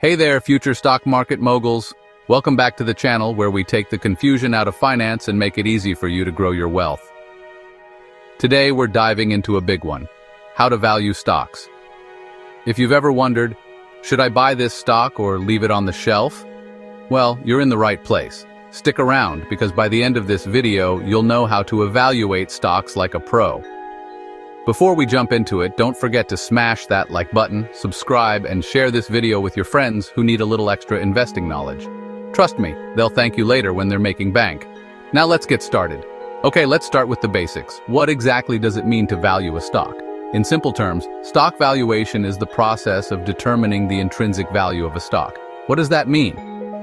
Hey there, future stock market moguls. Welcome back to the channel where we take the confusion out of finance and make it easy for you to grow your wealth. Today we're diving into a big one: how to value stocks. If you've ever wondered, should I buy this stock or leave it on the shelf? Well, you're in the right place. Stick around, because by the end of this video, you'll know how to evaluate stocks like a pro. Before we jump into it, don't forget to smash that like button, subscribe, and share this video with your friends who need a little extra investing knowledge. Trust me, they'll thank you later when they're making bank. Now let's get started. Okay, let's start with the basics. What exactly does it mean to value a stock? In simple terms, stock valuation is the process of determining the intrinsic value of a stock. What does that mean?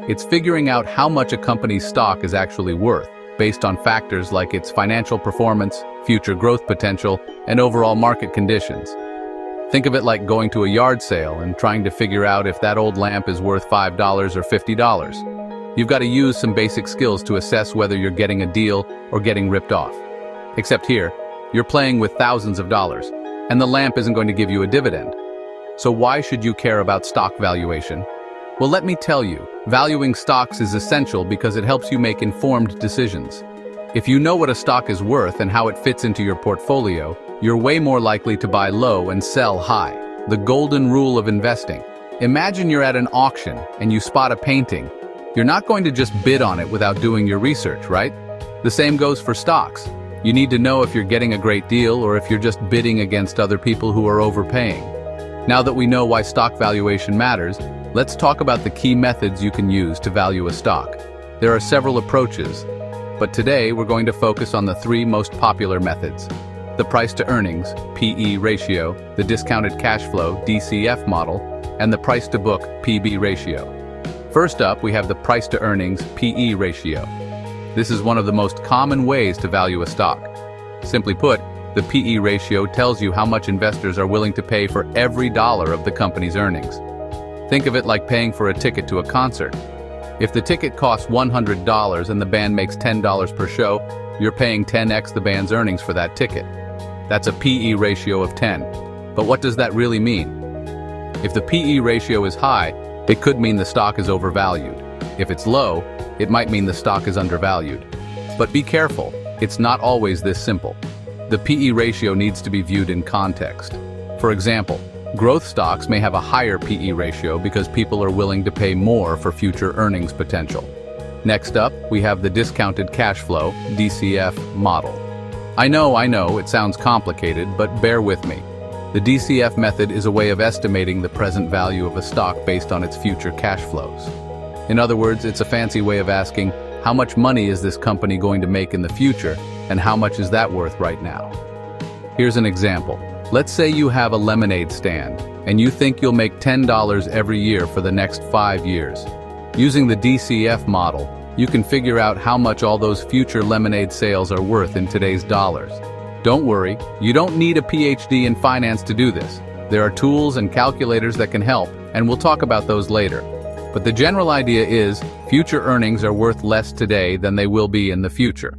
It's figuring out how much a company's stock is actually worth, based on factors like its financial performance, future growth potential, and overall market conditions. Think of it like going to a yard sale and trying to figure out if that old lamp is worth $5 or $50. You've got to use some basic skills to assess whether you're getting a deal or getting ripped off. Except here, you're playing with thousands of dollars, and the lamp isn't going to give you a dividend. So why should you care about stock valuation? Well, let me tell you, valuing stocks is essential because it helps you make informed decisions. If you know what a stock is worth and how it fits into your portfolio, you're way more likely to buy low and sell high. The golden rule of investing. Imagine you're at an auction and you spot a painting. You're not going to just bid on it without doing your research, right? The same goes for stocks. You need to know if you're getting a great deal or if you're just bidding against other people who are overpaying. Now that we know why stock valuation matters, let's talk about the key methods you can use to value a stock. There are several approaches, but today we're going to focus on the three most popular methods: the price-to-earnings (PE) ratio, the discounted cash flow (DCF) model, and the price-to-book (PB) ratio. First up, we have the price-to-earnings (PE) ratio. This is one of the most common ways to value a stock. Simply put, the PE ratio tells you how much investors are willing to pay for every dollar of the company's earnings. Think of it like paying for a ticket to a concert. If the ticket costs $100 and the band makes $10 per show, you're paying 10x the band's earnings for that ticket. That's a PE ratio of 10. But what does that really mean? If the PE ratio is high, it could mean the stock is overvalued. If it's low, it might mean the stock is undervalued. But be careful, it's not always this simple. The PE ratio needs to be viewed in context. For example, growth stocks may have a higher PE ratio because people are willing to pay more for future earnings potential. Next up, we have the discounted cash flow (DCF) model. I know, it sounds complicated, but bear with me. The DCF method is a way of estimating the present value of a stock based on its future cash flows. In other words, it's a fancy way of asking, how much money is this company going to make in the future, and how much is that worth right now? Here's an example. Let's say you have a lemonade stand, and you think you'll make $10 every year for the next 5 years. Using the DCF model, you can figure out how much all those future lemonade sales are worth in today's dollars. Don't worry, you don't need a PhD in finance to do this. There are tools and calculators that can help, and we'll talk about those later. But the general idea is, future earnings are worth less today than they will be in the future.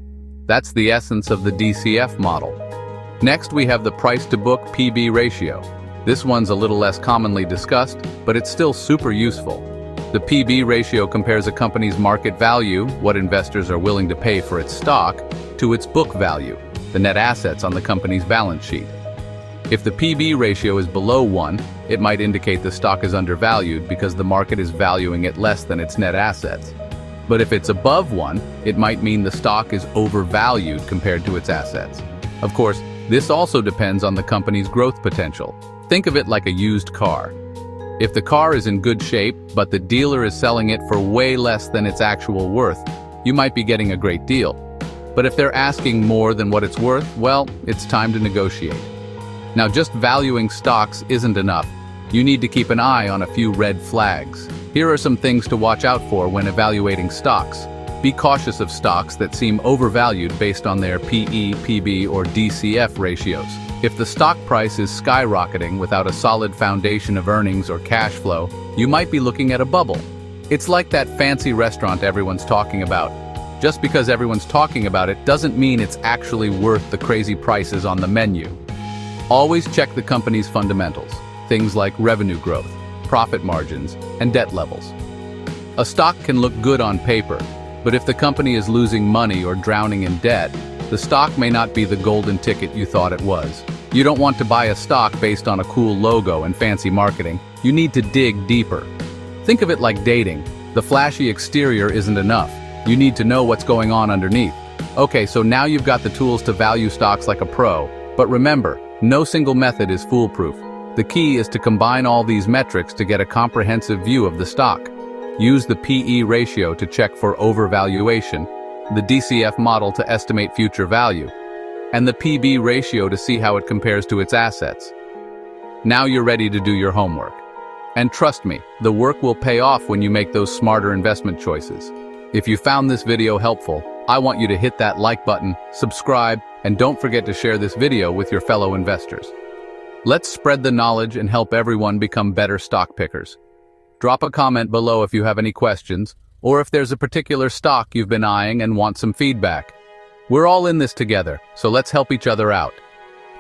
That's the essence of the DCF model. Next, we have the price-to-book PB ratio. This one's a little less commonly discussed, but it's still super useful. The PB ratio compares a company's market value, what investors are willing to pay for its stock, to its book value, the net assets on the company's balance sheet. If the PB ratio is below 1, it might indicate the stock is undervalued because the market is valuing it less than its net assets. But if it's above 1, it might mean the stock is overvalued compared to its assets. Of course, this also depends on the company's growth potential. Think of it like a used car. If the car is in good shape, but the dealer is selling it for way less than its actual worth, you might be getting a great deal. But if they're asking more than what it's worth, well, it's time to negotiate. Now, just valuing stocks isn't enough. You need to keep an eye on a few red flags. Here are some things to watch out for when evaluating stocks. Be cautious of stocks that seem overvalued based on their PE, PB, or DCF ratios. If the stock price is skyrocketing without a solid foundation of earnings or cash flow, you might be looking at a bubble. It's like that fancy restaurant everyone's talking about. Just because everyone's talking about it doesn't mean it's actually worth the crazy prices on the menu. Always check the company's fundamentals, things like revenue growth, profit margins, and debt levels. A stock can look good on paper, but if the company is losing money or drowning in debt, the stock may not be the golden ticket you thought it was. You don't want to buy a stock based on a cool logo and fancy marketing. You need to dig deeper. Think of it like dating. The flashy exterior isn't enough. You need to know what's going on underneath. Okay, so now you've got the tools to value stocks like a pro, but remember, no single method is foolproof. The key is to combine all these metrics to get a comprehensive view of the stock. Use the P/E ratio to check for overvaluation, the DCF model to estimate future value, and the P/B ratio to see how it compares to its assets. Now you're ready to do your homework. And trust me, the work will pay off when you make those smarter investment choices. If you found this video helpful, I want you to hit that like button, subscribe, and don't forget to share this video with your fellow investors. Let's spread the knowledge and help everyone become better stock pickers. Drop a comment below if you have any questions, or if there's a particular stock you've been eyeing and want some feedback. We're all in this together, so let's help each other out.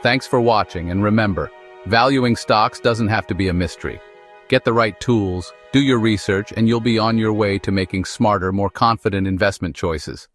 Thanks for watching, and remember, valuing stocks doesn't have to be a mystery. Get the right tools, do your research, and you'll be on your way to making smarter, more confident investment choices.